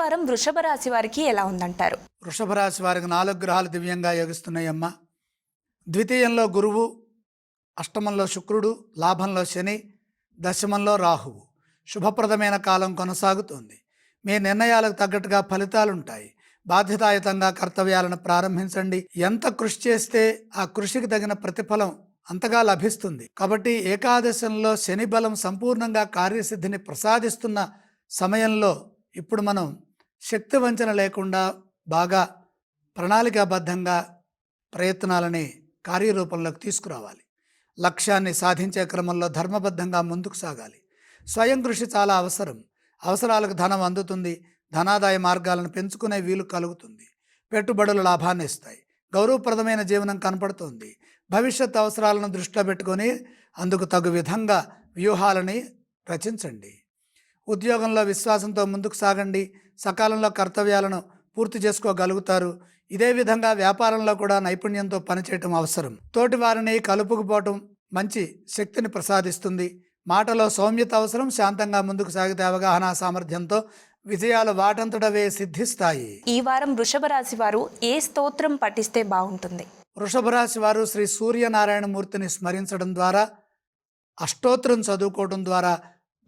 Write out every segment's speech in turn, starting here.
వారం వృషభ రాశి వారికి ఎలా ఉందంటారు? వృషభ రాశి వారికి 4 గ్రహాలు దివ్యంగా యోగిస్తున్నాయమ్మ. ద్వితీయంలో గురువు, అష్టమంలో శుక్రుడు, లాభంలో శని, దశమంలో రాహువు. శుభప్రదమైన కాలం కొనసాగుతోంది. మీ నిర్ణయాలకు తగ్గట్టుగా ఫలితాలుంటాయి. బాధ్యతాయుతంగా కర్తవ్యాలను ప్రారంభించండి. ఎంత కృషి చేస్తే ఆ కృషికి తగిన ప్రతిఫలం అంతగా లభిస్తుంది. కాబట్టి ఏకాదశంలో శని బలం సంపూర్ణంగా కార్యసిద్ధిని ప్రసాదిస్తున్న సమయంలో ఇప్పుడు మనం శక్తి వంచన లేకుండా బాగా ప్రణాళికాబద్ధంగా ప్రయత్నాలని కార్యరూపంలోకి తీసుకురావాలి. లక్ష్యాన్ని సాధించే క్రమంలో ధర్మబద్ధంగా ముందుకు సాగాలి. స్వయం కృషి చాలా అవసరం. అవసరాలకు ధనం అందుతుంది. ధనాదాయ మార్గాలను పెంచుకునే వీలు కలుగుతుంది. పెట్టుబడులు లాభాన్ని ఇస్తాయి. గౌరవప్రదమైన జీవనం కనపడుతుంది. భవిష్యత్ అవసరాలను దృష్టిలో పెట్టుకొని అందుకు తగు విధంగా వ్యూహాలని రచించండి. ఉద్యోగంలో విశ్వాసంతో ముందుకు సాగండి. సకాలంలో కర్తవ్యాలను పూర్తి చేసుకోగలుగుతారు. ఇదే విధంగా వ్యాపారంలో కూడా నైపుణ్యంతో పనిచేయటం అవసరం. తోటి వారిని కలుపుకుపోవటం మంచి శక్తిని ప్రసాదిస్తుంది. మాటలో సౌమ్యత అవసరం. శాంతంగా ముందుకు సాగితే అవగాహన సామర్థ్యంతో విజయాలు వాటంతటవే సిద్ధిస్తాయి. ఈ వారం వృషభ రాశి వారు ఏ స్తోత్రం పఠిస్తే బాగుంటుంది? వృషభ రాశి వారు శ్రీ సూర్యనారాయణ మూర్తిని స్మరించడం ద్వారా, అష్టోత్తరం చదువుకోవడం ద్వారా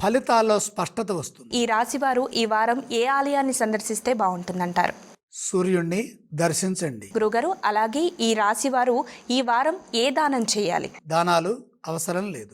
ఫలితాల్లో స్పష్టత వస్తుంది. ఈ రాశి వారు ఈ వారం ఏ ఆలయాన్ని సందర్శిస్తే బాగుంటుందంటారు? సూర్యుణ్ణి దర్శించండి. గురుగారు, అలాగే ఈ రాశి వారు ఈ వారం ఏ దానం చేయాలి? దానాలు అవసరం లేదు.